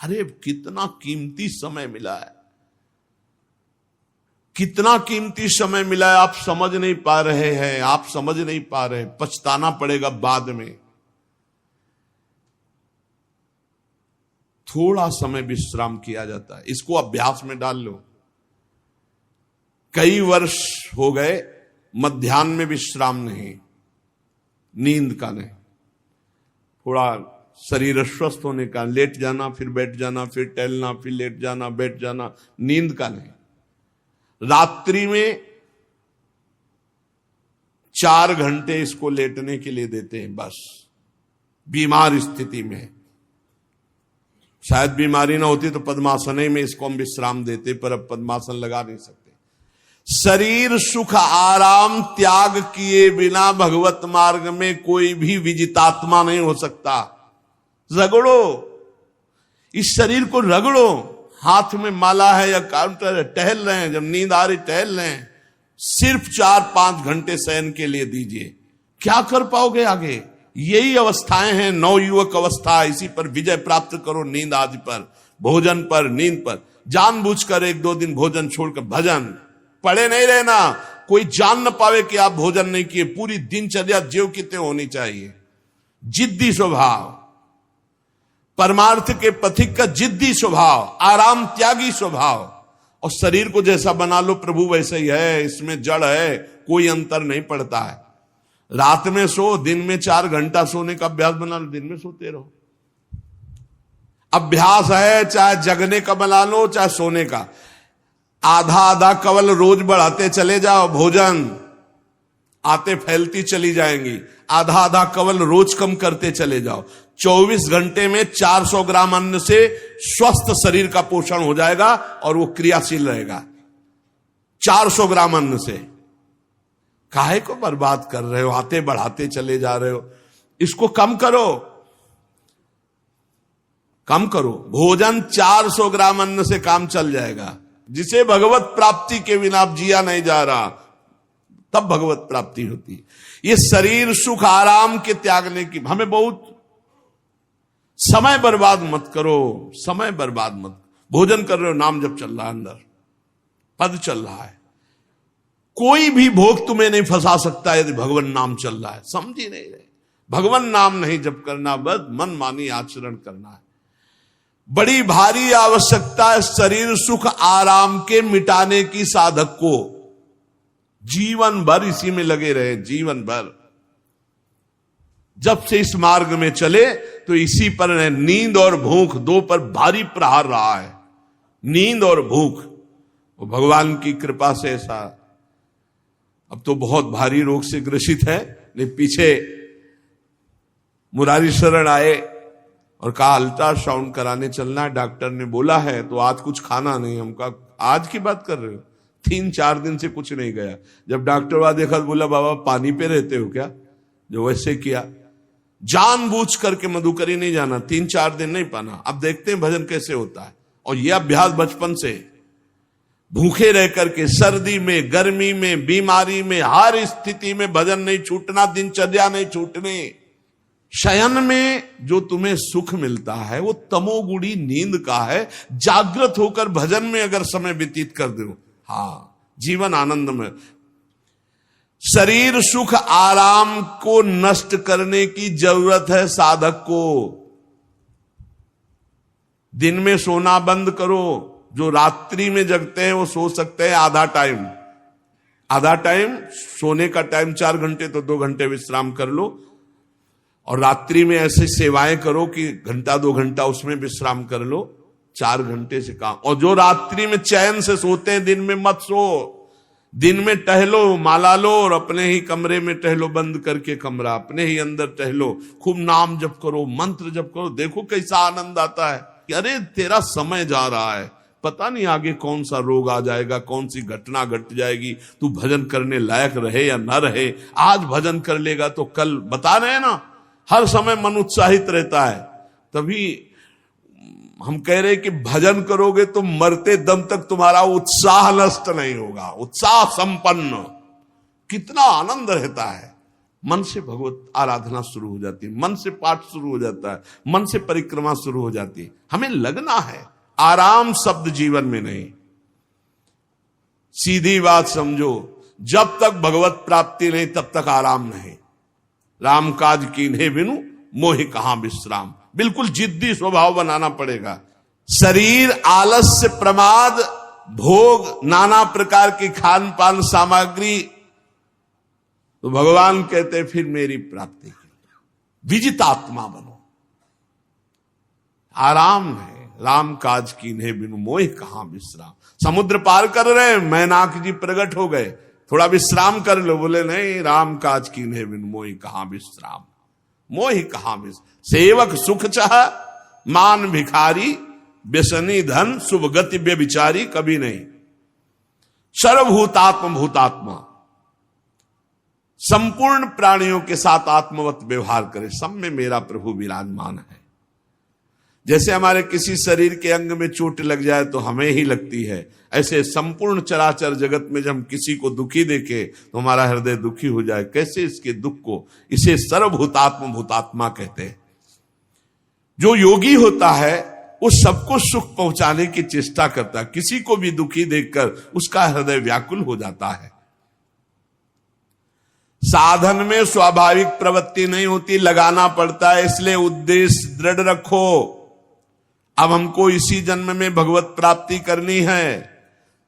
अरे कितना कीमती समय मिला है, कितना कीमती समय मिला है, आप समझ नहीं पा रहे हैं, आप समझ नहीं पा रहे, पछताना पड़ेगा बाद में। थोड़ा समय विश्राम किया जाता है, इसको अभ्यास में डाल लो। कई वर्ष हो गए मध्याह्न में विश्राम नहीं, नींद का नहीं, थोड़ा शरीर अस्वस्थ होने का, लेट जाना फिर बैठ जाना, फिर टहलना, फिर लेट जाना बैठ जाना, नींद का नहीं। रात्रि में 4 घंटे इसको लेटने के लिए देते हैं बस, बीमार स्थिति में। शायद बीमारी ना होती तो पद्मासन में इसको हम विश्राम देते, पर अब पद्मासन लगा नहीं सकते। शरीर सुख आराम त्याग किए बिना भगवत मार्ग में कोई भी विजितात्मा नहीं हो सकता। रगड़ो, इस शरीर को रगड़ो, हाथ में माला है या काउंटर है, टहल रहे हैं, जब नींद आ रही टहल रहे हैं, सिर्फ 4-5 घंटे शयन के लिए दीजिए। क्या कर पाओगे आगे? यही अवस्थाएं हैं, नवयुवक अवस्था। इसी पर विजय प्राप्त करो, नींद आदि पर, भोजन पर, नींद पर। जानबूझकर 1-2 दिन भोजन छोड़कर भजन पड़े नहीं रहना, कोई जान न पावे कि आप भोजन नहीं किए। पूरी दिनचर्या ज्यों की त्यों होनी चाहिए। जिद्दी स्वभाव, परमार्थ के पथिक का जिद्दी स्वभाव, आराम त्यागी स्वभाव। और शरीर को जैसा बना लो प्रभु वैसे ही है, इसमें जड़ है, कोई अंतर नहीं पड़ता है। रात में सो, दिन में 4 घंटा सोने का अभ्यास बना लो, दिन में सोते रहो। अभ्यास है, चाहे जगने का बना लो चाहे सोने का। आधा कवल रोज बढ़ाते चले जाओ, भोजन आते फैलती चली जाएंगी। आधा कवल रोज कम करते चले जाओ। 24 घंटे में 400 ग्राम अन्न से स्वस्थ शरीर का पोषण हो जाएगा और वो क्रियाशील रहेगा। 400 ग्राम अन्न से काहे को बर्बाद कर रहे हो? आते बढ़ाते चले जा रहे हो। इसको कम करो, कम करो। भोजन 400 ग्राम अन्न से काम चल जाएगा। जिसे भगवत प्राप्ति के बिना आप जिया नहीं जा रहा, तब भगवत प्राप्ति होती। ये शरीर सुख आराम के त्यागने की, हमें बहुत समय बर्बाद मत करो, समय बर्बाद मत। भोजन कर रहे हो, नाम जब चल रहा है, अंदर पद चल रहा है, कोई भी भोग तुम्हें नहीं फंसा सकता यदि भगवान नाम चल रहा है। समझ ही नहीं रहे, भगवान नाम नहीं जप करना, बस मन मानी आचरण करना है। बड़ी भारी आवश्यकता है शरीर सुख आराम के मिटाने की साधक को। जीवन भर इसी में लगे रहे, जीवन भर। जब से इस मार्ग में चले तो इसी पर है। नींद और भूख, 2 पर भारी प्रहार रहा है, नींद और भूख। वो भगवान की कृपा से ऐसा, अब तो बहुत भारी रोग से ग्रसित है। लेकिन पीछे मुरारी शरण आए और कहा अल्ट्रासाउंड कराने चलना है, डॉक्टर ने बोला है, तो आज कुछ खाना नहीं। हम कहा आज की बात कर रहे हो? 3-4 दिन से कुछ नहीं गया। जब डॉक्टर वहां देखा तो बोला बाबा पानी पे रहते हो क्या? जो वैसे किया, जानबूझ करके मधुकरी नहीं जाना, 3-4 दिन नहीं पाना। अब देखते हैं भजन कैसे होता है। और यह अभ्यास बचपन से, भूखे रह करके, सर्दी में, गर्मी में, बीमारी में, हर स्थिति में भजन नहीं छूटना, दिनचर्या नहीं छूटने। शयन में जो तुम्हें सुख मिलता है वो तमोगुणी नींद का है। जागृत होकर भजन में अगर समय व्यतीत कर दो, हाँ, जीवन आनंद में। शरीर सुख आराम को नष्ट करने की जरूरत है साधक को। दिन में सोना बंद करो। जो रात्रि में जगते हैं वो सो सकते हैं आधा टाइम। सोने का टाइम 4 घंटे, तो 2 घंटे विश्राम कर लो। और रात्रि में ऐसे सेवाएं करो कि 1-2 घंटा उसमें विश्राम कर लो। 4 घंटे से काम। और जो रात्रि में चैन से सोते हैं, दिन में मत सो। दिन में टहलो, माला लो और अपने ही कमरे में टहलो, बंद करके कमरा, अपने ही अंदर टहलो, खूब नाम जप करो, मंत्र जप करो। देखो कैसा आनंद आता है कि अरे तेरा समय जा रहा है, पता नहीं आगे कौन सा रोग आ जाएगा, कौन सी घटना घट जाएगी, तू भजन करने लायक रहे या ना रहे। आज भजन कर लेगा तो कल, बता रहे हैं ना, हर समय मन उत्साहित रहता है। तभी हम कह रहे कि भजन करोगे तो मरते दम तक तुम्हारा उत्साह नष्ट नहीं होगा, उत्साह संपन्न। कितना आनंद रहता है मन से भगवत आराधना शुरू हो जाती है, मन से पाठ शुरू हो जाता है, मन से परिक्रमा शुरू हो जाती है। हमें लगना है, आराम शब्द जीवन में नहीं। सीधी बात समझो, जब तक भगवत प्राप्ति नहीं तब तक आराम नहीं। राम काज कीन्हे बिनु मोहि कहां विश्राम। बिल्कुल जिद्दी स्वभाव बनाना पड़ेगा। शरीर आलस्य, प्रमाद, भोग, नाना प्रकार की खान पान सामग्री, तो भगवान कहते फिर मेरी प्राप्ति के लिए विजितात्मा बनो। आराम है, राम काज कीन्हे बिनु मोहि कहां विश्राम। समुद्र पार कर रहे, मैनाक जी प्रकट हो गए, थोड़ा विश्राम कर लो। बोले नहीं, राम काज कीन्हे बिनु मोहि कहां विश्राम। मोहि कहां विश्राम। सेवक सुख चाह, मान भिखारी, व्यसनी धन, शुभ गति व्यभिचारी, कभी नहीं। सर्वभूतात्म भूतात्मा, संपूर्ण प्राणियों के साथ आत्मवत व्यवहार करे, सब में मेरा प्रभु विराजमान है। जैसे हमारे किसी शरीर के अंग में चोट लग जाए तो हमें ही लगती है, ऐसे संपूर्ण चराचर जगत में जब हम किसी को दुखी देखे तो हमारा हृदय दुखी हो जाए। कैसे इसके दुख को, इसे सर्वभूतात्म भूतात्मा कहते हैं। जो योगी होता है वो सबको सुख पहुंचाने की चेष्टा करता है, किसी को भी दुखी देखकर उसका हृदय व्याकुल हो जाता है। साधन में स्वाभाविक प्रवृत्ति नहीं होती, लगाना पड़ता है, इसलिए उद्देश्य दृढ़ रखो। अब हमको इसी जन्म में भगवत प्राप्ति करनी है।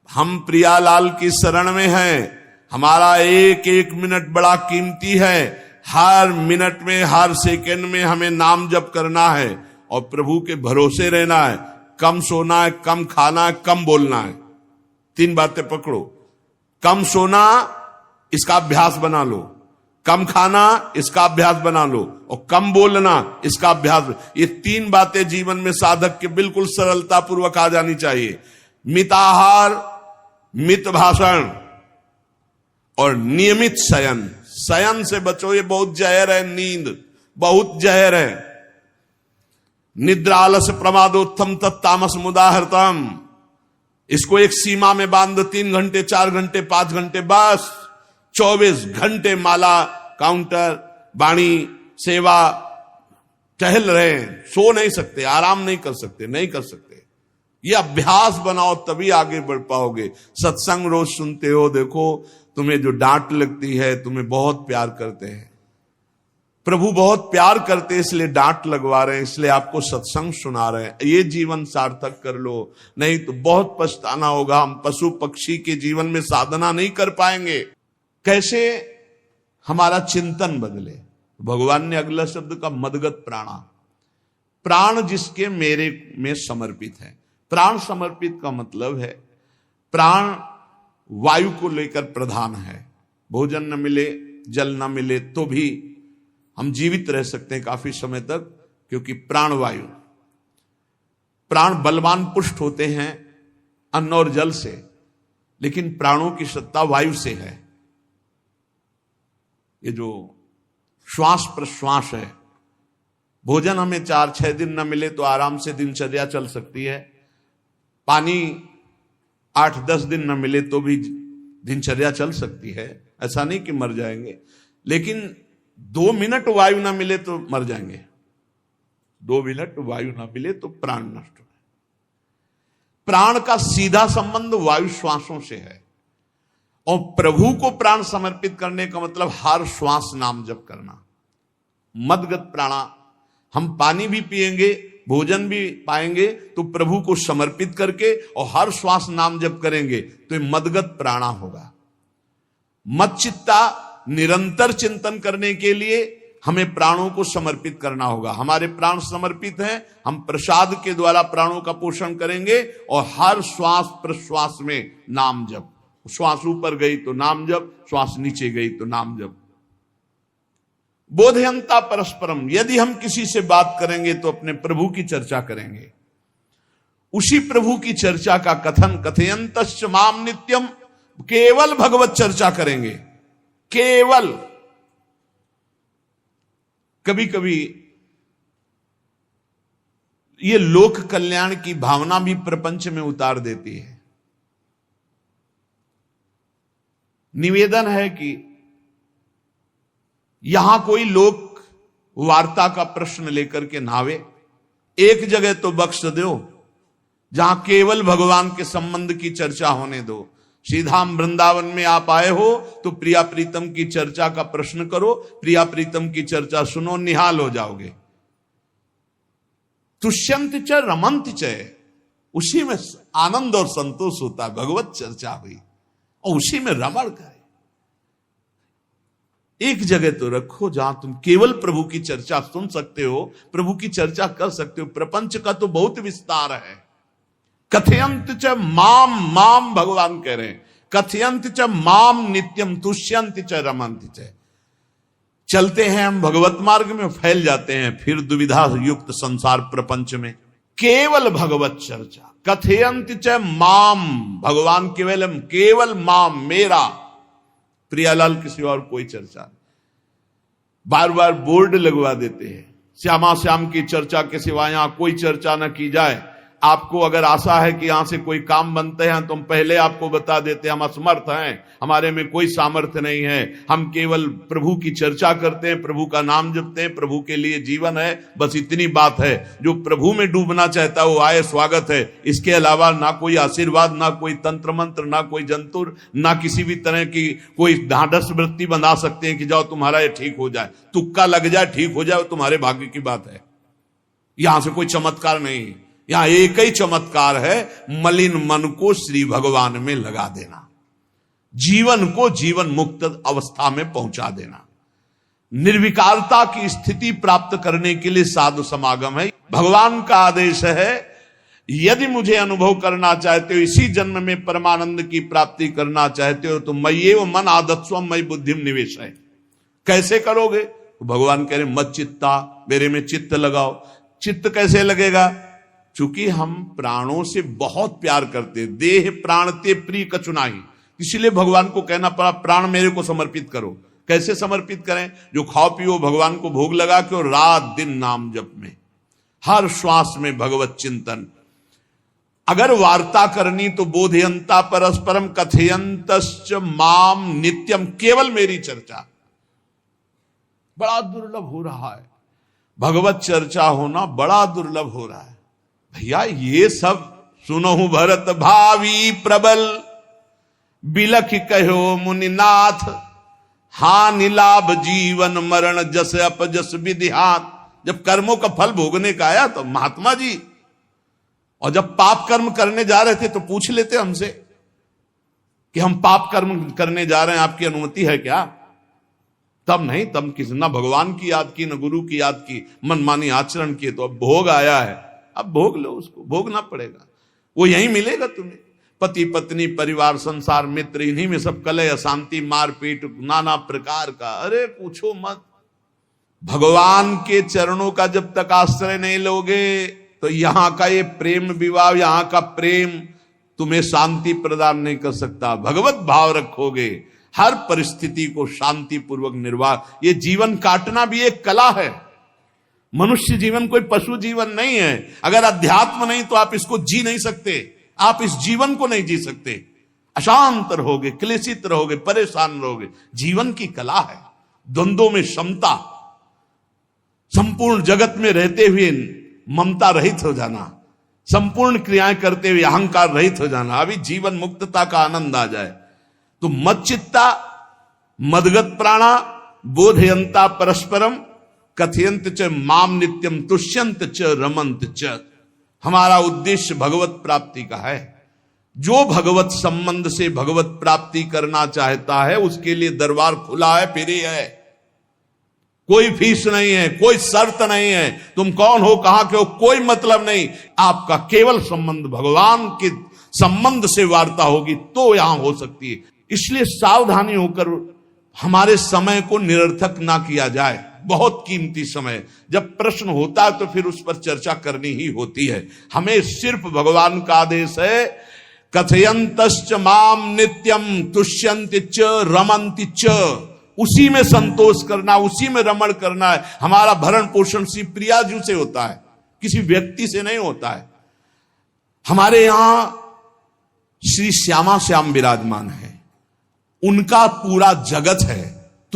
हम प्रियालाल की शरण में हैं। हमारा एक एक मिनट बड़ा कीमती है। हर मिनट में, हर सेकंड में हमें नाम जप करना है और प्रभु के भरोसे रहना है। कम सोना है, कम खाना है, कम बोलना है। 3 बातें पकड़ो। कम सोना, इसका अभ्यास बना लो। कम खाना, इसका अभ्यास बना लो। और कम बोलना, इसका अभ्यास। ये 3 बातें जीवन में साधक के बिल्कुल सरलता पूर्वक आ जानी चाहिए। मिताहार, मित भाषण और नियमित शयन। शयन से बचो, ये बहुत जहर है। नींद बहुत जहर है। निद्रा आलस प्रमादोत्थम तत्तामस मुदाहृतम। इसको एक सीमा में बांध दो। 3 घंटे, 4 घंटे, 5 घंटे, बस 24 घंटे माला, काउंटर, वाणी, सेवा, टहल रहे हैं। सो नहीं सकते, आराम नहीं कर सकते, नहीं कर सकते। ये अभ्यास बनाओ, तभी आगे बढ़ पाओगे। सत्संग रोज सुनते हो, देखो तुम्हें जो डांट लगती है, तुम्हें बहुत प्यार करते हैं। प्रभु बहुत प्यार करते हैं, इसलिए डांट लगवा रहे हैं, इसलिए आपको सत्संग सुना रहे हैं। ये जीवन सार्थक कर लो, नहीं तो बहुत पछताना होगा। हम पशु पक्षी के जीवन में साधना नहीं कर पाएंगे। कैसे हमारा चिंतन बदले। भगवान ने अगला शब्द का मदगत प्राणा। प्राण जिसके मेरे में समर्पित है। प्राण समर्पित का मतलब है प्राण वायु को लेकर प्रधान है। भोजन न मिले, जल न मिले तो भी हम जीवित रह सकते हैं काफी समय तक, क्योंकि प्राण वायु। प्राण बलवान पुष्ट होते हैं अन्न और जल से, लेकिन प्राणों की सत्ता वायु से है। ये जो श्वास प्रश्वास है, भोजन हमें 4-6 दिन न मिले तो आराम से दिनचर्या चल सकती है। पानी 8-10 दिन न मिले तो भी दिनचर्या चल सकती है। ऐसा नहीं कि मर जाएंगे, लेकिन 2 मिनट वायु ना मिले तो मर जाएंगे। 2 मिनट वायु ना मिले तो प्राण नष्ट हो। प्राण का सीधा संबंध वायु श्वासों से है। और प्रभु को प्राण समर्पित करने का मतलब हर श्वास नाम जप करना। मदगत प्राणा। हम पानी भी पिएंगे, भोजन भी पाएंगे, तो प्रभु को समर्पित करके और हर श्वास नाम जप करेंगे तो ये मदगत प्राणा होगा। मदचित्ता, निरंतर चिंतन करने के लिए हमें प्राणों को समर्पित करना होगा। हमारे प्राण समर्पित हैं, हम प्रसाद के द्वारा प्राणों का पोषण करेंगे और हर श्वास प्रश्वास में नाम जप। श्वास ऊपर गई तो नाम जप, श्वास नीचे गई तो नाम जप। बोधयंता परस्परम। यदि हम किसी से बात करेंगे तो अपने प्रभु की चर्चा करेंगे। उसी प्रभु की चर्चा का कथन, कथयंतश्च माम नित्यम, केवल भगवत चर्चा करेंगे। केवल। कभी कभी ये लोक कल्याण की भावना भी प्रपंच में उतार देती है। निवेदन है कि यहां कोई लोक वार्ता का प्रश्न लेकर के नावे, एक जगह तो बख्श दो जहां केवल भगवान के संबंध की चर्चा होने दो। श्रीधाम वृंदावन में आप आए हो तो प्रिया प्रीतम की चर्चा का प्रश्न करो, प्रिया प्रीतम की चर्चा सुनो, निहाल हो जाओगे। तुष्यंत च रमंत च, उसी में आनंद और संतोष होता है। भगवत चर्चा हुई और उसी में रमण करे। एक जगह तो रखो जहां तुम केवल प्रभु की चर्चा सुन सकते हो, प्रभु की चर्चा कर सकते हो। प्रपंच का तो बहुत विस्तार है। कथयंत च माम, माम भगवान कह रहे हैं, कथयंत च माम नित्यम तुष्यंत च रमंत च। चलते हैं हम भगवत मार्ग में, फैल जाते हैं फिर दुविधा युक्त संसार प्रपंच में। केवल भगवत चर्चा, कथयंत च माम, भगवान केवलम, केवल माम, मेरा, प्रियालाल किसी और कोई चर्चा नहीं। बार बार बोर्ड लगवा देते हैं, श्यामा श्याम की चर्चा के सिवा यहां कोई चर्चा न की जाए। आपको अगर आशा है कि यहां से कोई काम बनते हैं तो हम पहले आपको बता देते हैं हम असमर्थ हैं, हमारे में कोई सामर्थ्य नहीं है। हम केवल प्रभु की चर्चा करते हैं, प्रभु का नाम जपते हैं, प्रभु के लिए जीवन है, बस इतनी बात है। जो प्रभु में डूबना चाहता है वो आए, स्वागत है। इसके अलावा ना कोई आशीर्वाद, ना कोई तंत्र मंत्र, ना कोई जंतुर, ना किसी भी तरह की कोई ढांढस वृत्ति बना सकते हैं कि जाओ तुम्हारा ये ठीक हो जाए, तुक्का लग जाए, ठीक हो जाए, तुम्हारे भाग्य की बात है। यहां से कोई चमत्कार नहीं, यहां एक ही चमत्कार है, मलिन मन को श्री भगवान में लगा देना, जीवन को जीवन मुक्त अवस्था में पहुंचा देना। निर्विकारता की स्थिति प्राप्त करने के लिए साधु समागम है। भगवान का आदेश है, यदि मुझे अनुभव करना चाहते हो, इसी जन्म में परमानंद की प्राप्ति करना चाहते हो, तो मय्येव मन आदत्स्व मयि बुद्धिम निवेश है। कैसे करोगे? तो भगवान कह रहे मत चित्ता, मेरे में चित्त लगाओ। चित्त कैसे लगेगा? चूंकि हम प्राणों से बहुत प्यार करते, देह प्राण ते प्रिय कचुनाही, इसलिए भगवान को कहना पड़ा प्राण मेरे को समर्पित करो। कैसे समर्पित करें? जो खाओ पियो भगवान को भोग लगा के, और रात दिन नाम जप में, हर श्वास में भगवत चिंतन। अगर वार्ता करनी तो बोधयंता परस्परम कथयंतश्च माम नित्यम, केवल मेरी चर्चा। बड़ा दुर्लभ हो रहा है, भगवत चर्चा होना बड़ा दुर्लभ हो रहा है। भैया ये सब सुनहु भरत भावी प्रबल, बिलख कहो मुनिनाथ, हानि लाभ जीवन मरण जस अपजस विधिहात। जब कर्मों का फल भोगने का आया तो महात्मा जी, और जब पाप कर्म करने जा रहे थे तो पूछ लेते हमसे कि हम पाप कर्म करने जा रहे हैं, आपकी अनुमति है क्या? तब नहीं, तब किसी ना भगवान की याद की, न गुरु की याद की, मनमानी आचरण किए। तो अब भोग आया है, अब भोग लो, उसको भोगना पड़ेगा, वो यहीं मिलेगा तुम्हें। पति पत्नी परिवार संसार मित्र, इन्हीं में सब कलह अशांति मारपीट नाना प्रकार का। अरे पूछो मत। भगवान के चरणों का जब तक आश्रय नहीं लोगे तो यहां का ये प्रेम विवाह, यहां का प्रेम तुम्हें शांति प्रदान नहीं कर सकता। भगवत भाव रखोगे, हर परिस्थिति को शांति पूर्वक निर्वाह। ये जीवन काटना भी एक कला है। मनुष्य जीवन कोई पशु जीवन नहीं है। अगर अध्यात्म नहीं तो आप इसको जी नहीं सकते, आप इस जीवन को नहीं जी सकते। अशांत रहोगे, क्लेशित रहोगे, परेशान रहोगे। जीवन की कला है द्वंद्वों में समता, संपूर्ण जगत में रहते हुए ममता रहित हो जाना, संपूर्ण क्रियाएं करते हुए अहंकार रहित हो जाना, अभी जीवन मुक्तता का आनंद आ जाए। तो मत चित्ता, मदगत प्राणा, बोधयंता परस्परम, कथयंत च माम नित्यम, तुष्यंत च रमंत च। हमारा उद्देश्य भगवत प्राप्ति का है। जो भगवत संबंध से भगवत प्राप्ति करना चाहता है उसके लिए दरबार खुला है, फ्री है, कोई फीस नहीं है, कोई शर्त नहीं है। तुम कौन हो, कहां के हो, कोई मतलब नहीं। आपका केवल संबंध भगवान के संबंध से वार्ता होगी तो यहां हो सकती है। इसलिए सावधानी होकर हमारे समय को निरर्थक ना किया जाए। बहुत कीमती समय, जब प्रश्न होता है तो फिर उस पर चर्चा करनी ही होती है। हमें सिर्फ भगवान का आदेश है, कथयंतश्च माम नित्यम तुष्यंत च रमन्ति च। उसी में संतोष करना, उसी में रमण करना है। हमारा भरण पोषण श्री प्रियाजू से होता है, किसी व्यक्ति से नहीं होता है। हमारे यहां श्री श्यामा श्याम विराजमान है, उनका पूरा जगत है,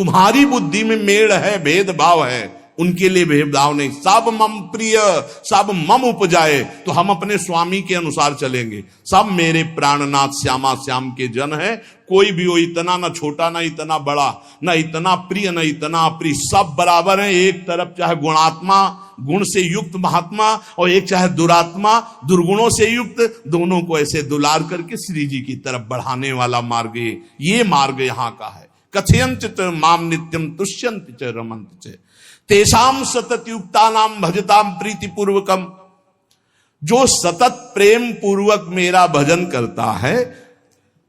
तुम्हारी बुद्धि में मेड़ है, भेदभाव है, उनके लिए भेदभाव नहीं। सब मम प्रिय, सब मम उपजाए, तो हम अपने स्वामी के अनुसार चलेंगे। सब मेरे प्राणनाथ श्यामा श्याम के जन है, कोई भी हो, इतना ना छोटा ना इतना बड़ा, ना इतना प्रिय ना इतना अप्रिय, सब बराबर है। एक तरफ चाहे गुणात्मा, गुण से युक्त महात्मा, और एक चाहे दुरात्मा, दुर्गुणों से युक्त, दोनों को ऐसे दुलार करके श्री जी की तरफ बढ़ाने वाला मार्ग ये मार्ग यहाँ का है। कथयंत च माम नित्यम तुष्यंत च रमंत च तेषाम सतत युक्ता नाम भजताम प्रीति पूर्वकम। जो सतत प्रेम पूर्वक मेरा भजन करता है,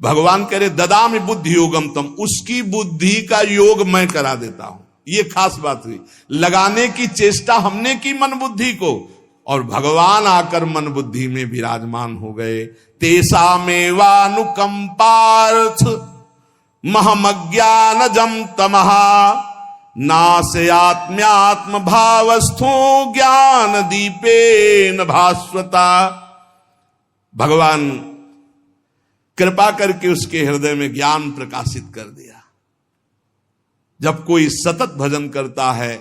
भगवान कह रहे ददामि बुद्धि योगम तम, उसकी बुद्धि का योग मैं करा देता हूं। ये खास बात हुई, लगाने की चेष्टा हमने की मन बुद्धि को, और भगवान आकर मन बुद्धि में विराजमान हो गए। तेषामेवानुकंपार्थ महमज्ञानजं तमहा नास्यात्म्यात्म भावस्थो ज्ञान दीपेन भास्वता। भगवान कृपा करके उसके हृदय में ज्ञान प्रकाशित कर दिया। जब कोई सतत भजन करता है,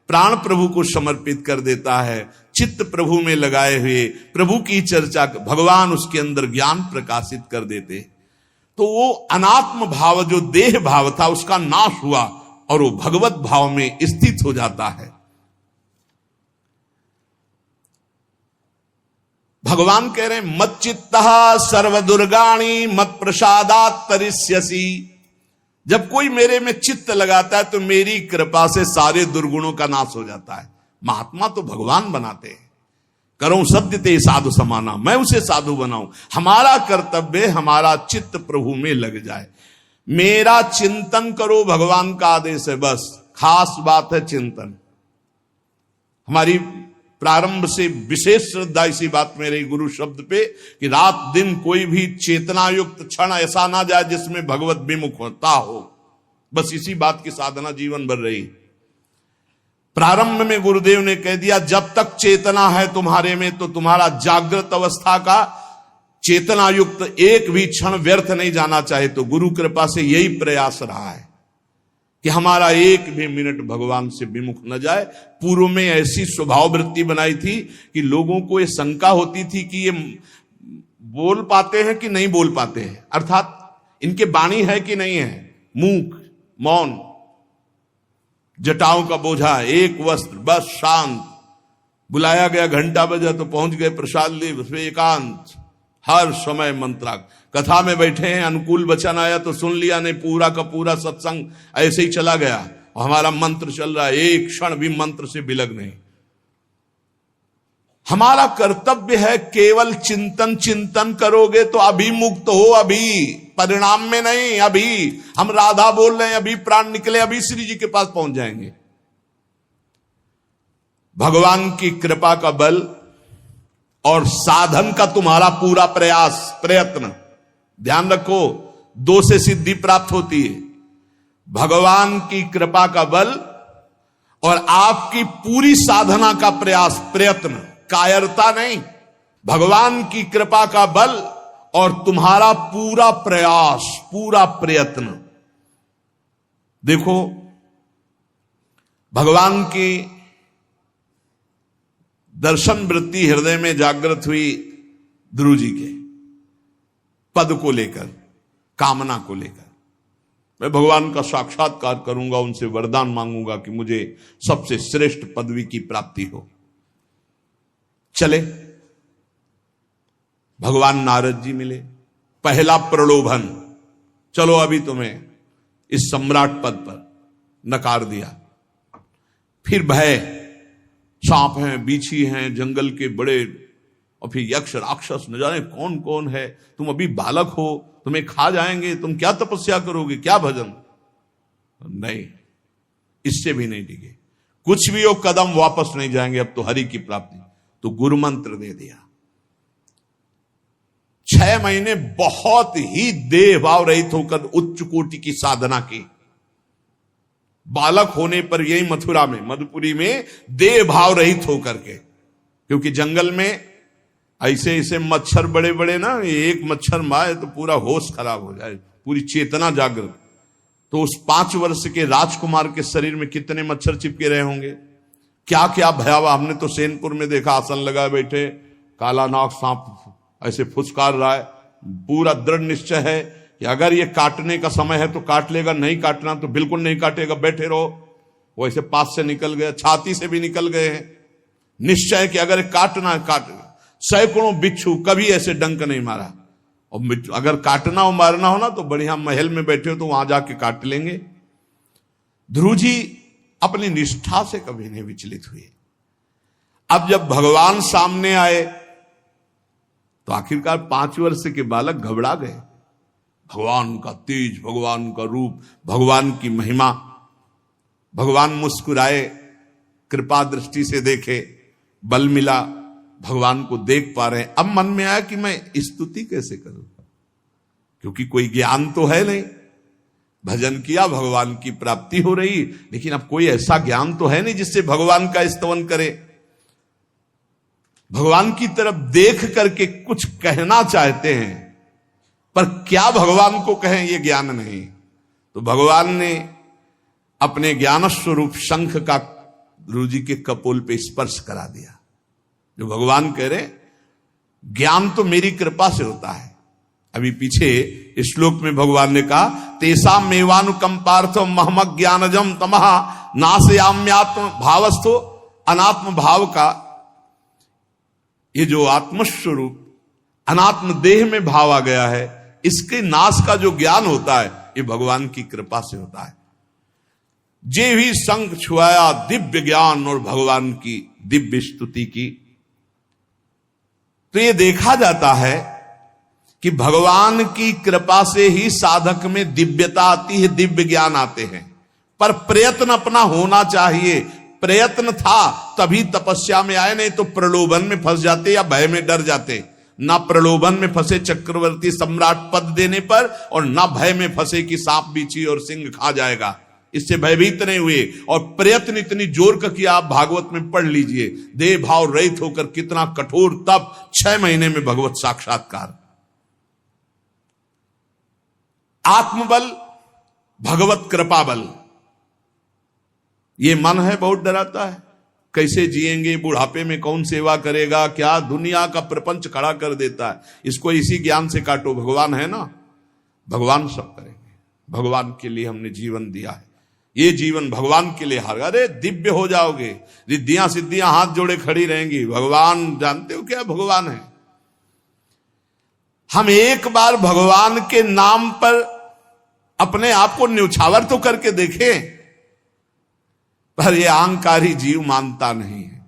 प्राण प्रभु को समर्पित कर देता है, चित्त प्रभु में लगाए हुए प्रभु की चर्चा, भगवान उसके अंदर ज्ञान प्रकाशित कर देते, तो वो अनात्म भाव जो देह भाव था उसका नाश हुआ और वो भगवत भाव में स्थित हो जाता है। भगवान कह रहे हैं मत चित्तः सर्वदुर्गाणि मत प्रसादात् तरिष्यसि। जब कोई मेरे में चित्त लगाता है तो मेरी कृपा से सारे दुर्गुणों का नाश हो जाता है। महात्मा तो भगवान बनाते हैं। करो सत्य ते साधु समाना, मैं उसे साधु बनाऊं। हमारा कर्तव्य, हमारा चित्त प्रभु में लग जाए। मेरा चिंतन करो, भगवान का आदेश है। बस खास बात है चिंतन। हमारी प्रारंभ से विशेष श्रद्धा इसी बात में रही गुरु शब्द पे, कि रात दिन कोई भी चेतना युक्त क्षण ऐसा ना जाए जिसमें भगवत विमुख होता हो। बस इसी बात की साधना जीवन भर रही। प्रारंभ में गुरुदेव ने कह दिया जब तक चेतना है तुम्हारे में, तो तुम्हारा जागृत अवस्था का चेतना युक्त एक भी क्षण व्यर्थ नहीं जाना चाहे। तो गुरु कृपा से यही प्रयास रहा है कि हमारा एक भी मिनट भगवान से विमुख न जाए। पूर्व में ऐसी स्वभाव वृत्ति बनाई थी कि लोगों को ये शंका होती थी कि ये बोल पाते हैं कि नहीं बोल पाते हैं, अर्थात इनके वाणी है कि नहीं है। मूक, मौन, जटाओं का बोझा, एक वस्त्र, बस शांत। बुलाया गया, घंटा बजा तो पहुंच गए, प्रसाद ली, उसमें एकांत, हर समय मंत्राग। कथा में बैठे हैं, अनुकूल वचन आया तो सुन लिया, नहीं पूरा का पूरा सत्संग ऐसे ही चला गया और हमारा मंत्र चल रहा है, एक क्षण भी मंत्र से बिलग नहीं। हमारा कर्तव्य है केवल चिंतन। चिंतन करोगे तो अभी मुक्त हो, अभी परिणाम में नहीं। अभी हम राधा बोल रहे हैं, अभी प्राण निकले, अभी श्री जी के पास पहुंच जाएंगे। भगवान की कृपा का बल और साधन का तुम्हारा पूरा प्रयास, प्रयत्न, ध्यान रखो, दो से सिद्धि प्राप्त होती है। भगवान की कृपा का बल और आपकी पूरी साधना का प्रयास, प्रयत्न, कायरता नहीं। भगवान की कृपा का बल और तुम्हारा पूरा प्रयास, पूरा प्रयत्न। देखो भगवान की दर्शन वृत्ति हृदय में जागृत हुई ध्रुव जी के पद को लेकर, कामना को लेकर। मैं भगवान का साक्षात्कार करूंगा, उनसे वरदान मांगूंगा कि मुझे सबसे श्रेष्ठ पदवी की प्राप्ति हो। चले, भगवान नारद जी मिले। पहला प्रलोभन, चलो अभी तुम्हें इस सम्राट पद पर नकार दिया। फिर भय, सांप हैं, बीछी हैं, जंगल के बड़े, और फिर यक्ष राक्षस, न जाने कौन कौन है। तुम अभी बालक हो, तुम्हें खा जाएंगे, तुम क्या तपस्या करोगे, क्या भजन। नहीं, इससे भी नहीं डिगे। कुछ भी हो, कदम वापस नहीं जाएंगे, अब तो हरि की प्राप्ति। तो गुरु मंत्र दे दिया। 6 महीने बहुत ही देह भाव रहित होकर उच्च कोटि की साधना की। बालक होने पर यही मथुरा में, मधुपुरी में देह भाव रहित होकर के, क्योंकि जंगल में ऐसे ऐसे मच्छर बड़े बड़े ना, एक मच्छर मारे तो पूरा होश खराब हो जाए, पूरी चेतना जागृत। तो उस 5 वर्ष के राजकुमार के शरीर में कितने मच्छर चिपके रहे होंगे, क्या क्या भयावह। हमने तो सेनपुर में देखा, आसन लगाए बैठे, काला नाग सांप ऐसे फुसकार रहा है। पूरा दृढ़ निश्चय है कि अगर ये काटने का समय है तो काट लेगा, नहीं काटना तो बिल्कुल नहीं काटेगा, बैठे रहो। वो ऐसे पास से निकल गए, छाती से भी निकल गए हैं। निश्चय कि अगर काटना काट। सैकड़ों बिच्छू, कभी ऐसे डंक नहीं मारा। और अगर काटना हो मारना हो ना तो बढ़िया महल में बैठे हो तो वहां जाके काट लेंगे। ध्रुव जी अपनी निष्ठा से कभी नहीं विचलित हुए। अब जब भगवान सामने आए तो आखिरकार 5 वर्ष के बालक घबरा गए। भगवान का तेज, भगवान का रूप, भगवान की महिमा। भगवान मुस्कुराए, कृपा दृष्टि से देखे, बल मिला, भगवान को देख पा रहे हैं। अब मन में आया कि मैं स्तुति कैसे करूं, क्योंकि कोई ज्ञान तो है नहीं। भजन किया, भगवान की प्राप्ति हो रही, लेकिन अब कोई ऐसा ज्ञान तो है नहीं जिससे भगवान का स्तवन करे। भगवान की तरफ देख करके कुछ कहना चाहते हैं, पर क्या भगवान को कहें ये ज्ञान नहीं। तो भगवान ने अपने ज्ञान स्वरूप शंख का ध्रुव जी के कपोल पे स्पर्श करा दिया। जो भगवान कह रहे, ज्ञान तो मेरी कृपा से होता है। अभी पीछे इस श्लोक में भगवान ने कहा, तेसा मेवानुकंपार्थो महमक ज्ञानजम तमहा नाशयाम्यात्म भावस्थो। अनात्म भाव का ये जो आत्मस्वरूप अनात्म देह में भाव आ गया है, इसके नाश का जो ज्ञान होता है ये भगवान की कृपा से होता है। जे भी संग छुआया दिव्य ज्ञान और भगवान की दिव्य स्तुति की। तो ये देखा जाता है कि भगवान की कृपा से ही साधक में दिव्यता आती है, दिव्य ज्ञान आते हैं। पर प्रयत्न अपना होना चाहिए। प्रयत्न था तभी तपस्या में आए, नहीं तो प्रलोभन में फंस जाते या भय में डर जाते। ना प्रलोभन में फंसे चक्रवर्ती सम्राट पद देने पर, और ना भय में फंसे कि सांप बीछी और सिंह खा जाएगा, इससे भयभीत नहीं हुए। और प्रयत्न इतनी जोर का किया, आप भागवत में पढ़ लीजिए, देह भाव रहित होकर कितना कठोर तप, 6 महीने में भगवत साक्षात्कार। आत्मबल, भगवत कृपा बल। ये मन है बहुत डराता है, कैसे जिएंगे, बुढ़ापे में कौन सेवा करेगा, क्या दुनिया का प्रपंच खड़ा कर देता है। इसको इसी ज्ञान से काटो, भगवान है ना, भगवान सब करेंगे। भगवान के लिए हमने जीवन दिया है, ये जीवन भगवान के लिए हार। अरे दिव्य हो जाओगे, रिद्धियां सिद्धियां हाथ जोड़े खड़ी रहेंगी। भगवान जानते हो क्या भगवान है। हम एक बार भगवान के नाम पर अपने आप को न्यौछावर तो करके देखें, पर यह अहंकारी जीव मानता नहीं है।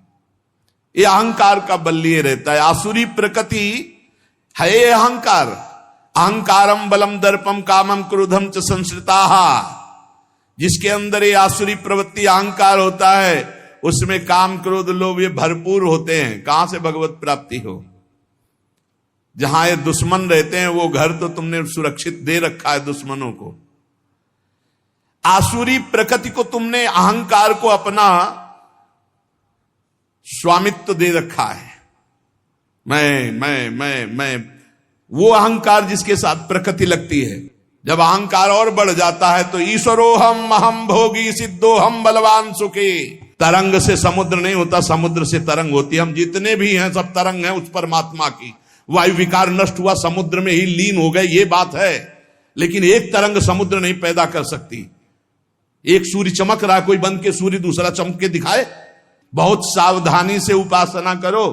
यह अहंकार का बल लिए रहता है। आसुरी प्रकृति है ये अहंकार। अहंकारम बलम दर्पम कामम क्रोधम च संश्रिताहा। जिसके अंदर ये आसुरी प्रवृत्ति अहंकार होता है, उसमें काम क्रोध लोभ ये भरपूर होते हैं। कहां से भगवत प्राप्ति हो। जहां ये दुश्मन रहते हैं वो घर तो तुमने सुरक्षित दे रखा है दुश्मनों को। आसुरी प्रकृति को तुमने, अहंकार को अपना स्वामित्व दे रखा है। मैं वो अहंकार जिसके साथ प्रकृति लगती है। जब अहंकार और बढ़ जाता है तो ईश्वरोहम अहम भोगी सिद्धोहम बलवान सुखी। तरंग से समुद्र नहीं होता, समुद्र से तरंग होती है। हम जितने भी हैं सब तरंग हैं उस परमात्मा की। वायु विकार नष्ट हुआ, समुद्र में ही लीन हो गए, ये बात है। लेकिन एक तरंग समुद्र नहीं पैदा कर सकती। एक सूर्य चमक रहा है, कोई बंद के सूर्य दूसरा चमक के दिखाए। बहुत सावधानी से उपासना करो।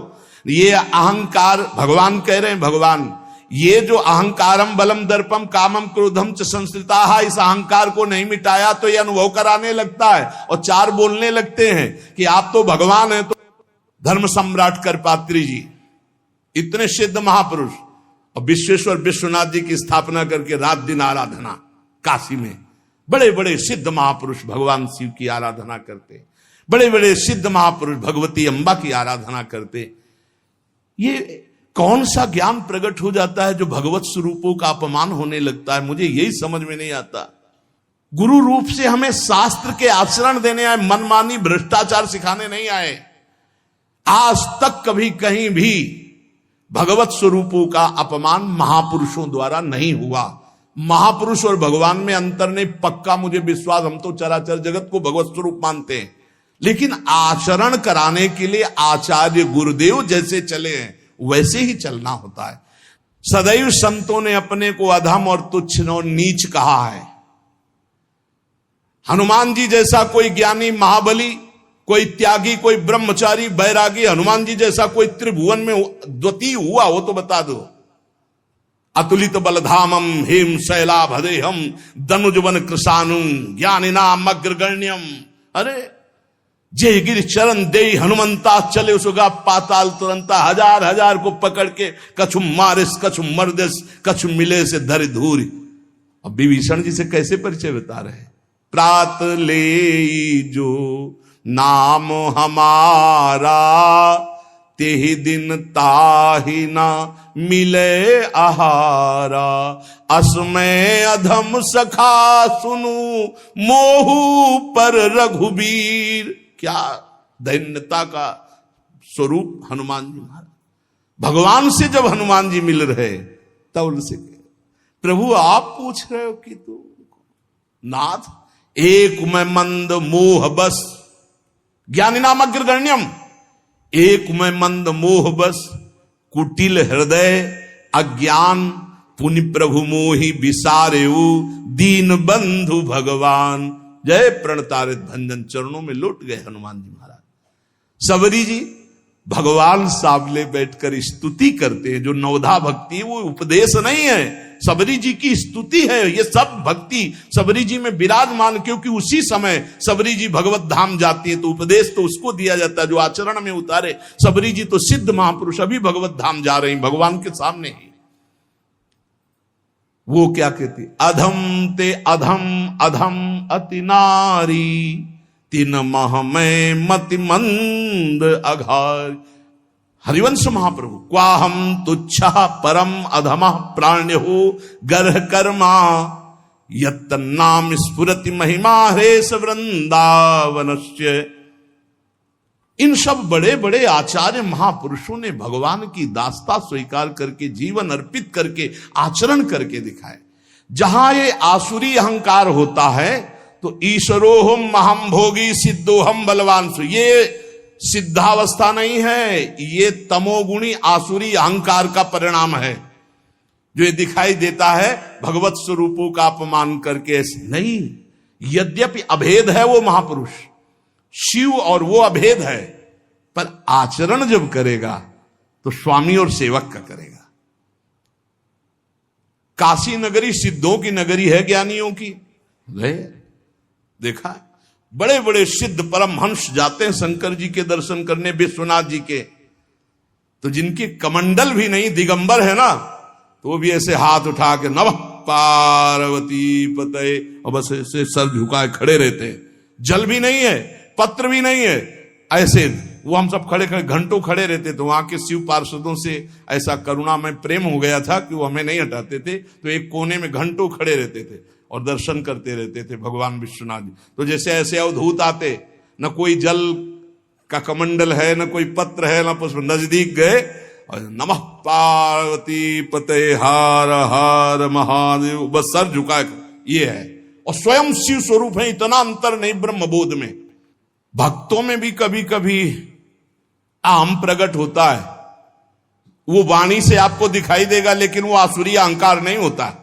ये अहंकार, भगवान कह रहे हैं, भगवान ये जो अहंकारम बलम दर्पम कामम क्रोधम च संश्रिताहा, इस अहंकार को नहीं मिटाया तो ये अनुभव कराने लगता है और 4 बोलने लगते हैं कि आप तो भगवान हैं। तो धर्म सम्राट करपात्री जी, इतने सिद्ध महापुरुष, और विश्वेश्वर विश्वनाथ जी की स्थापना करके रात दिन आराधना, काशी में बड़े बड़े सिद्ध महापुरुष भगवान शिव की आराधना करते, बड़े बड़े सिद्ध महापुरुष भगवती अम्बा की आराधना करते। ये कौन सा ज्ञान प्रकट हो जाता है जो भगवत स्वरूपों का अपमान होने लगता है। मुझे यही समझ में नहीं आता। गुरु रूप से हमें शास्त्र के आचरण देने आए, मनमानी भ्रष्टाचार सिखाने नहीं आए। आज तक कभी कहीं भी भगवत स्वरूपों का अपमान महापुरुषों द्वारा नहीं हुआ। महापुरुष और भगवान में अंतर नहीं, पक्का मुझे विश्वास, हम तो चराचर जगत को भगवत स्वरूप मानते हैं, लेकिन आचरण कराने के लिए आचार्य गुरुदेव जैसे चले हैं वैसे ही चलना होता है। सदैव संतों ने अपने को अधम और तुच्छ और नीच कहा है। हनुमान जी जैसा कोई ज्ञानी, महाबली, कोई त्यागी, कोई ब्रह्मचारी, बैरागी, हनुमान जी जैसा कोई त्रिभुवन में द्वितीय हुआ हो तो बता दो। अतुलित बलधामम हेम शैलाभदेहम दनुजवन कृशानुम ज्ञानिनाम अग्रगण्यम। अरे जय गिर चरण दे हनुमंता चले सुगा पाताल तुरंता, हजार हजार को पकड़ के कछु मारिस कछु मर्दिस कछु मिले से धर धूरी। अब विभीषण जी से कैसे परिचय बता रहे? प्रात ले जो नाम हमारा, तेहि दिन ताहि ना मिले आहारा। असमय अधम सखा सुनु मोहु पर रघुबीर। क्या दैन्यता का स्वरूप हनुमान जी महाराज। भगवान से जब हनुमान जी मिल रहे तब उनसे प्रभु आप पूछ रहे हो कि तू नाथ एक मैं मंद मोह बस, ज्ञानी नाम अग्रगण्यम, एक मैं मंद मोह बस, कुटिल हृदय अज्ञान, पुनि प्रभु मोहि विसारेऊ, दीन बंधु भगवान। जय प्रणतारित भंजन, चरणों में लौट गए हनुमान जी महाराज। सबरी जी भगवान सामने बैठकर स्तुति करते हैं। जो नवधा भक्ति है वो उपदेश नहीं है, सबरी जी की स्तुति है। ये सब भक्ति सबरी जी में विराजमान, क्योंकि उसी समय सबरी जी भगवत धाम जाती है तो उपदेश तो उसको दिया जाता है जो आचरण में उतारे। सबरी जी तो सिद्ध महापुरुष अभी भगवत धाम जा रही भगवान के सामने ही। वो क्या कहती? अधम ते अधम अधम अति नारी, तीन मह में मति मंद अघार। हरिवंश महाप्रभु क्वाहम तुच्छ परम अधम प्राण्यो गर्ह कर्मा, यत् नाम स्फुरति महिमा हरेश वृंदावनस्य। इन सब बड़े बड़े आचार्य महापुरुषों ने भगवान की दास्ता स्वीकार करके, जीवन अर्पित करके, आचरण करके दिखाए। जहां ये आसुरी अहंकार होता है तो ईश्वरोहम महम भोगी सिद्धोहम बलवान, ये सिद्धावस्था नहीं है, ये तमोगुणी आसुरी अहंकार का परिणाम है जो ये दिखाई देता है भगवत स्वरूपों का अपमान करके। नहीं, यद्यपि अभेद है वो महापुरुष शिव और वो अभेद है, पर आचरण जब करेगा तो स्वामी और सेवक का करेगा। काशी नगरी सिद्धों की नगरी है, ज्ञानियों की। देखा बड़े बड़े सिद्ध परमहंस जाते हैं शंकर जी के दर्शन करने, विश्वनाथ जी के, तो जिनके कमंडल भी नहीं, दिगंबर है ना, तो वो भी ऐसे हाथ उठा के नमः पार्वती पते, और बस ऐसे सर झुकाए खड़े रहते हैं। जल भी नहीं है, पत्र भी नहीं है, ऐसे वो हम सब खड़े खड़े घंटों खड़े रहते। तो वहां के शिव पार्षदों से ऐसा करुणा में प्रेम हो गया था कि वो हमें नहीं हटाते थे, तो एक कोने में घंटों खड़े रहते थे और दर्शन करते रहते थे भगवान विश्वनाथ जी। तो जैसे ऐसे अवधूत आते, न कोई जल का कमंडल है, न कोई पत्र है, न पुष्प, नजदीक गए और नमः पार्वती पते हार हार महादेव, बस सर झुकाए, ये है। और स्वयं शिव स्वरूप है, इतना अंतर नहीं ब्रह्मबोध में। भक्तों में भी कभी कभी आम प्रकट होता है, वो वाणी से आपको दिखाई देगा, लेकिन वो आसुरी अहंकार नहीं होता।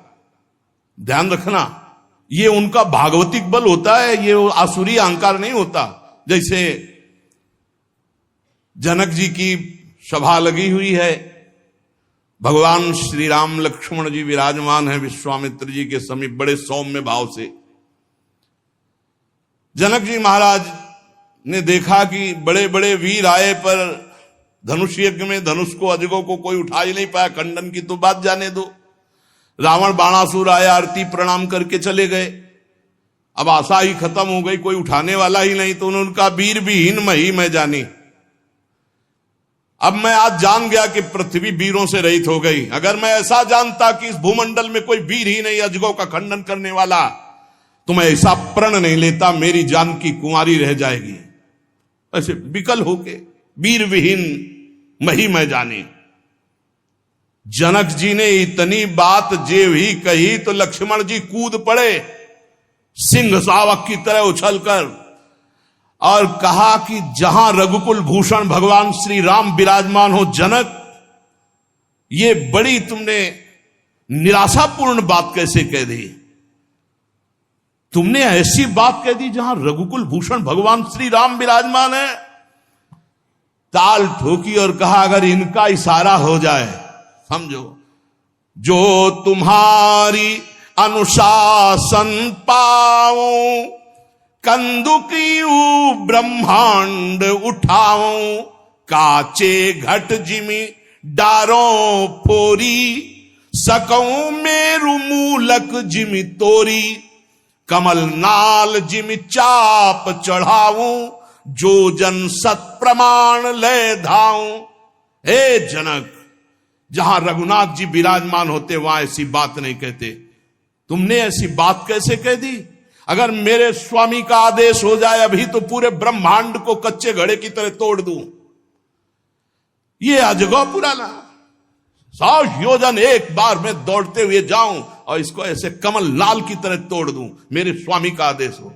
ध्यान रखना, ये उनका भागवतिक बल होता है, ये आसुरी अहंकार नहीं होता। जैसे जनक जी की सभा लगी हुई है, भगवान श्री राम लक्ष्मण जी विराजमान है विश्वामित्र जी के समीप बड़े सौम्य भाव से। जनक जी महाराज ने देखा कि बड़े बड़े वीर आए, पर धनुष यज्ञ में धनुष को, अजगों को कोई उठा ही नहीं पाया, खंडन की तो बात जाने दो। रावण बाणासुर आया, आरती प्रणाम करके चले गए। अब आशा ही खत्म हो गई, कोई उठाने वाला ही नहीं, तो उन्होंने कहा वीर विहीन मही मैं जानी। अब मैं आज जान गया कि पृथ्वी वीरों से रहित हो गई। अगर मैं ऐसा जानता कि इस भूमंडल में कोई वीर ही नहीं अजगों का खंडन करने वाला, तो मैं ऐसा प्रण नहीं लेता, मेरी जान की कुंवारी रह जाएगी। ऐसे विकल होके वीर विहीन मही मैं जानी। जनक जी ने इतनी बात जे ही कही तो लक्ष्मण जी कूद पड़े सिंह शावक की तरह उछलकर, और कहा कि जहां रघुकुल भूषण भगवान श्री राम विराजमान हो जनक, ये बड़ी तुमने निराशापूर्ण बात कैसे कह दी? तुमने ऐसी बात कह दी जहां रघुकुल भूषण भगवान श्री राम विराजमान है। ताल ठोकी और कहा अगर इनका इशारा हो जाए, समझो, जो तुम्हारी अनुशासन पाओ, कंदुकी ब्रह्मांड उठाओ, काचे घट जिमी डारों फोरी, सकऊं मेरु मूलक जिमी तोरी, कमल नाल जिमी चाप चढ़ाऊं, जो जन सत प्रमाण ले धाऊं। हे जनक, जहां रघुनाथ जी विराजमान होते वहां ऐसी बात नहीं कहते, तुमने ऐसी बात कैसे कह दी? अगर मेरे स्वामी का आदेश हो जाए अभी तो पूरे ब्रह्मांड को कच्चे घड़े की तरह तोड़ दूं। ये अजगौ पुराना 100 योजन एक बार में दौड़ते हुए जाऊं और इसको ऐसे कमल लाल की तरह तोड़ दूं, मेरे स्वामी का आदेश हो।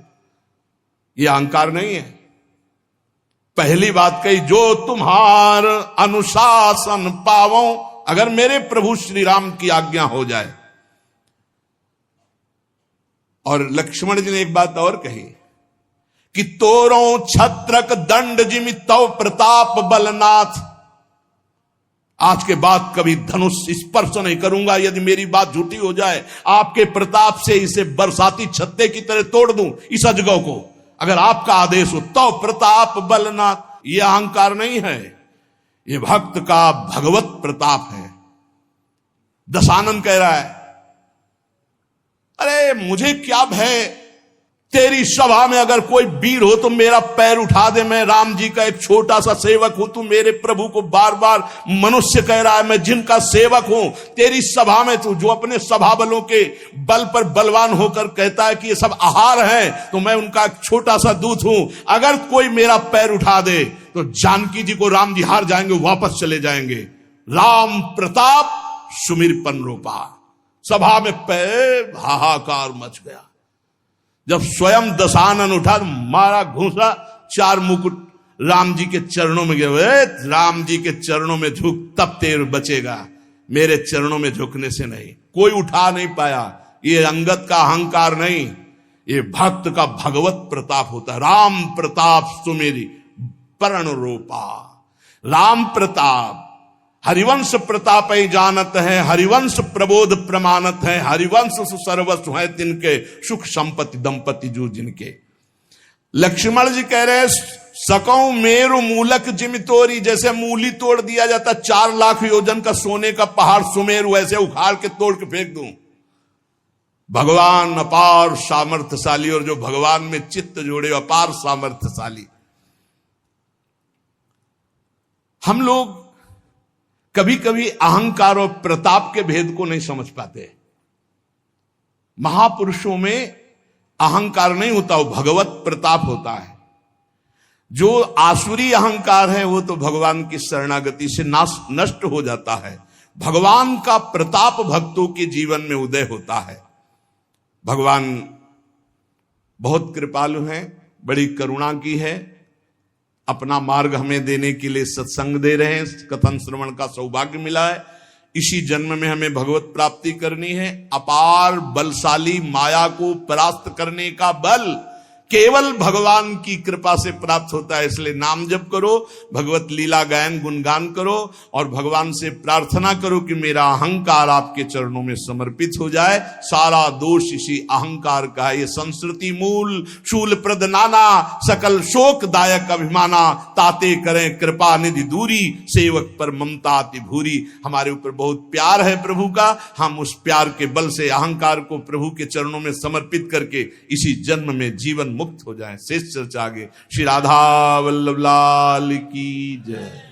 यह अहंकार नहीं है। पहली बात कही, जो तुम्हार अनुशासन पावो, अगर मेरे प्रभु श्री राम की आज्ञा हो जाए। और लक्ष्मण जी ने एक बात और कही कि तोरों छत्रक दंड जिमि तव प्रताप बलनाथ, आज के बाद कभी धनुष स्पर्श नहीं करूंगा यदि मेरी बात झूठी हो जाए। आपके प्रताप से इसे बरसाती छत्ते की तरह तोड़ दूं इस अजगौ को, अगर आपका आदेश हो। तो प्रताप बलनाथ, यह अहंकार नहीं है, यह भक्त का भगवत प्रताप है। दशानन कह रहा है, अरे मुझे क्या भय, तेरी सभा में अगर कोई वीर हो तो मेरा पैर उठा दे, मैं राम जी का एक छोटा सा सेवक हूं। तू मेरे प्रभु को बार बार मनुष्य कह रहा है, मैं जिनका सेवक हूं। तेरी सभा में तू जो अपने सभा बलों के बल पर बलवान होकर कहता है कि ये सब आहार है, तो मैं उनका एक छोटा सा दूत हूं। अगर कोई मेरा पैर उठा दे तो जानकी जी को राम जी हार जाएंगे, वापस चले जाएंगे। राम प्रताप सुमिरपन रूपा। सभा में पैर हाहाकार मच गया। जब स्वयं दशानन उठा तो मारा घूसा, 4 मुकुट राम जी के चरणों में गए। राम जी के चरणों में झुक, तब तेर बचेगा, मेरे चरणों में झुकने से नहीं। कोई उठा नहीं पाया। ये अंगत का अहंकार नहीं, ये भक्त का भगवत प्रताप होता है। राम प्रताप सुमेरी परण रूपा। राम प्रताप हरिवंश प्रताप ही जानत है, हरिवंश प्रबोध प्रमाणत है, हरिवंश सर्वस्व है तिनके, सुख संपत्ति दंपति जो जिनके। लक्ष्मण जी कह रहे, सकौ मेरु मूलक जिम तोरी, जैसे मूली तोड़ दिया जाता 4 लाख योजन का सोने का पहाड़ सुमेरु, ऐसे उखाड़ के तोड़ के फेंक दूं। भगवान अपार सामर्थ्यशाली, और जो भगवान में चित्त जोड़े अपार सामर्थ्यशाली। हम लोग कभी कभी अहंकार और प्रताप के भेद को नहीं समझ पाते। महापुरुषों में अहंकार नहीं होता, वो भगवत प्रताप होता है। जो आसुरी अहंकार है वो तो भगवान की शरणागति से नष्ट हो जाता है। भगवान का प्रताप भक्तों के जीवन में उदय होता है। भगवान बहुत कृपालु हैं, बड़ी करुणा की है, अपना मार्ग हमें देने के लिए सत्संग दे रहे हैं। कथन श्रवण का सौभाग्य मिला है। इसी जन्म में हमें भगवत प्राप्ति करनी है। अपार बलशाली माया को परास्त करने का बल केवल भगवान की कृपा से प्राप्त होता है। इसलिए नाम जप करो, भगवत लीला गायन गुणगान करो, और भगवान से प्रार्थना करो कि मेरा अहंकार आपके चरणों में समर्पित हो जाए। सारा दोष इसी अहंकार का है। ये संस्कृति मूल शूल प्रद नाना, सकल शोक दायक अभिमाना, ताते करें कृपा निधि दूरी, सेवक पर ममता अति भूरी। हमारे ऊपर बहुत प्यार है प्रभु का, हम उस प्यार के बल से अहंकार को प्रभु के चरणों में समर्पित करके इसी जन्म में जीवन मुक्त हो जाए। शेष चर्चा आगे। श्री राधा वल्लभ लाल की जय।